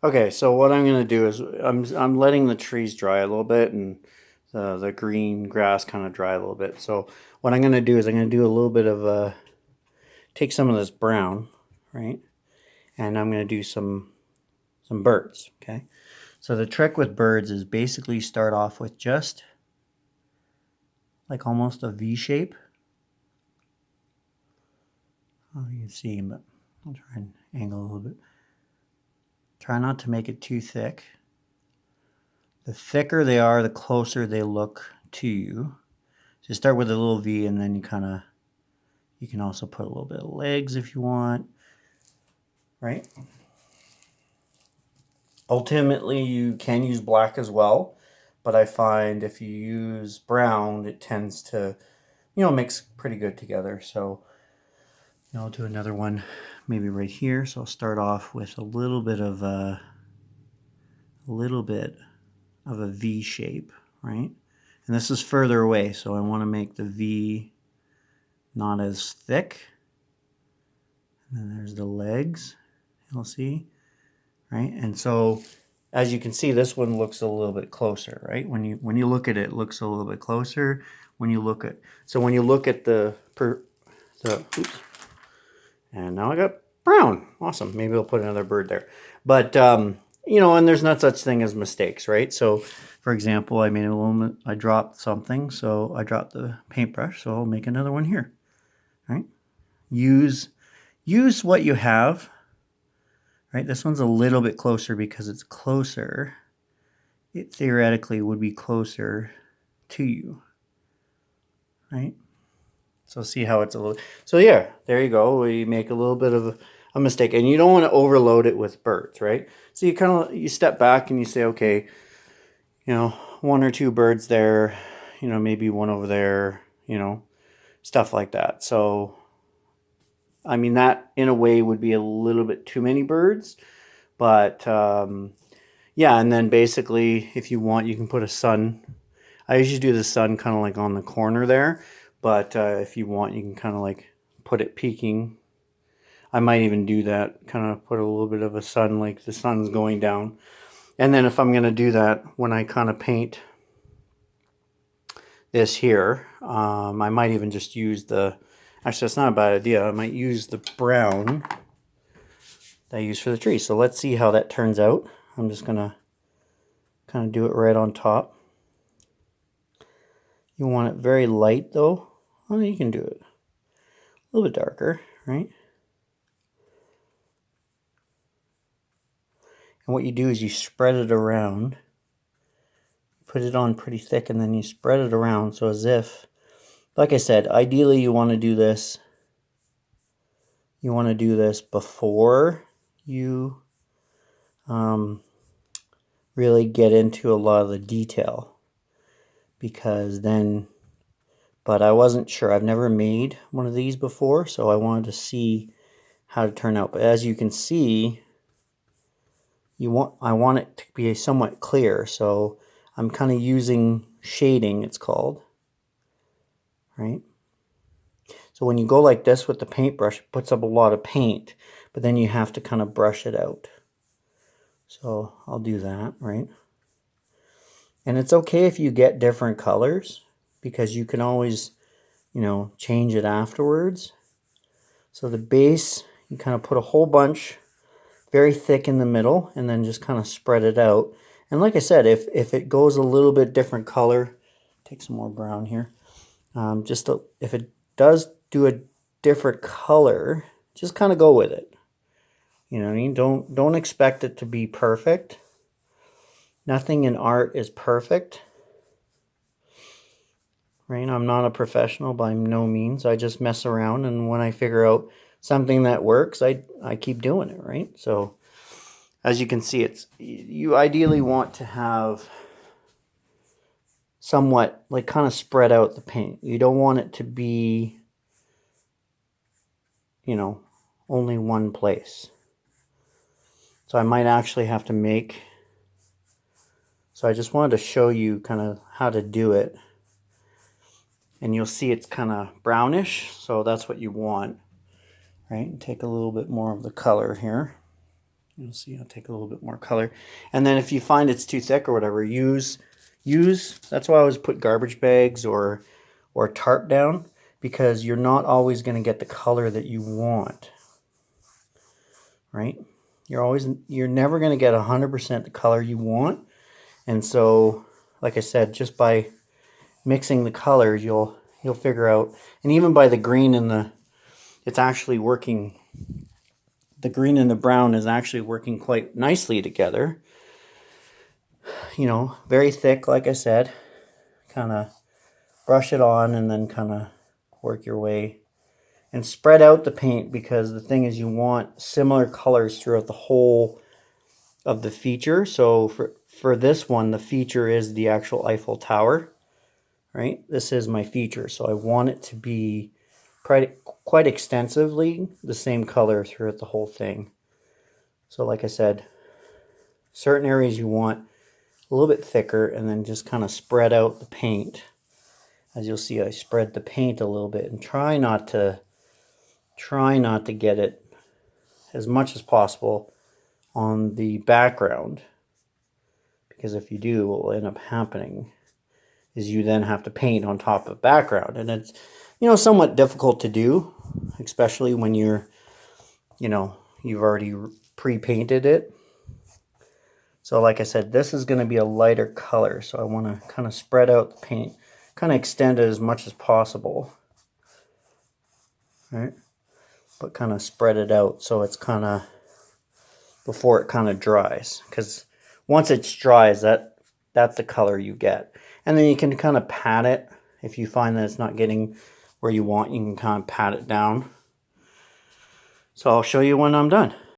Okay, so what I'm gonna do is I'm letting the trees dry a little bit and the green grass kind of dry a little bit. So what I'm gonna do is I'm gonna do a little bit of take some of this brown, right? And I'm gonna do some birds. Okay. So the trick with birds is basically start off with just like almost a V shape. Oh, you can see, but I'll try and angle a little bit. Try not to make it too thick. The thicker they are, the closer they look to you. So start with a little V, and then you can also put a little bit of legs if you want, right? Ultimately, you can use black as well, but I find if you use brown, it tends to, mix pretty good together. So, I'll do another one maybe right here. So I'll start off with a little bit of a V shape, right? And this is further away, so I want to make the V not as thick. And then there's the legs, you'll see, right? And so as you can see, this one looks a little bit closer, right? When you look at it, it looks a little bit closer. When you look at oops, and now I got brown. Awesome. Maybe I'll put another bird there. But and there's not such thing as mistakes, right? So, for example, I dropped something, so I dropped the paintbrush, so I'll make another one here, right? Use what you have, right? This one's a little bit closer because it's closer. It theoretically would be closer to you, right? So see how it's a little. So yeah, there you go. We make a little bit of a mistake, and you don't want to overload it with birds, right? So you step back and you say, okay, one or two birds there, maybe one over there, stuff like that. So I mean that in a way would be a little bit too many birds, but yeah, and then basically if you want, you can put a sun. I usually do the sun kind of like on the corner there, but if you want, you can kind of like put it peeking. I might even do that, kind of put a little bit of a sun, like the sun's going down. And then if I'm going to do that, when I kind of paint this here, I might even just use actually that's not a bad idea. I might use the brown that I use for the tree. So let's see how that turns out. I'm just going to kind of do it right on top. You want it very light though. Well, you can do it a little bit darker, right? And what you do is you spread it around, put it on pretty thick, and then you spread it around. So as if, like I said, ideally you want to do this. You want to do this before you really get into a lot of the detail, because then, but I wasn't sure. I've never made one of these before, so I wanted to see how to turn out. But as you can see, I want it to be somewhat clear, so I'm kind of using shading, it's called, right? So when you go like this with the paintbrush, it puts up a lot of paint, but then you have to kind of brush it out. So I'll do that, right? And it's okay if you get different colors, because you can always, change it afterwards. So the base, you kind of put a whole bunch very thick in the middle, and then just kind of spread it out. And like I said, if it goes a little bit different color, take some more brown here. If it does do a different color, just kind of go with it. You know what I mean? Don't expect it to be perfect. Nothing in art is perfect. Right? I'm not a professional by no means. I just mess around, and when I figure out something that works, I keep doing it, right? So as you can see, you ideally want to have somewhat like kind of spread out the paint. You don't want it to be, only one place. So I might actually have to so I just wanted to show you kind of how to do it. And you'll see it's kind of brownish, so that's what you want, right? And take a little bit more of the color here. You'll see I'll take a little bit more color. And then if you find it's too thick or whatever, use that's why I always put garbage bags or tarp down, because you're not always going to get the color that you want. Right? You're never going to get 100% the color you want. And so, like I said, just by mixing the colors, you'll figure out, and even by the green and it's actually working, the green and the brown is actually working quite nicely together. You know, very thick, like I said. Kind of brush it on and then kind of work your way. And spread out the paint, because the thing is you want similar colors throughout the whole of the feature. So for this one, the feature is the actual Eiffel Tower, right? This is my feature. So I want it to be quite extensively the same color throughout the whole thing. So like I said, certain areas you want a little bit thicker, and then just kind of spread out the paint. As you'll see, I spread the paint a little bit and try not to get it as much as possible on the background, because if you do, what will end up happening is you then have to paint on top of background, and it's, you know, somewhat difficult to do, especially when you're, you know, you've already pre-painted it. So like I said, this is going to be a lighter color, so I want to kind of spread out the paint, kind of extend it as much as possible, right? But kind of spread it out so it's kind of, before it kind of dries, because once it dries, that's the color you get. And then you can kind of pat it. If you find that it's not getting where you want, you can kind of pat it down. So I'll show you when I'm done.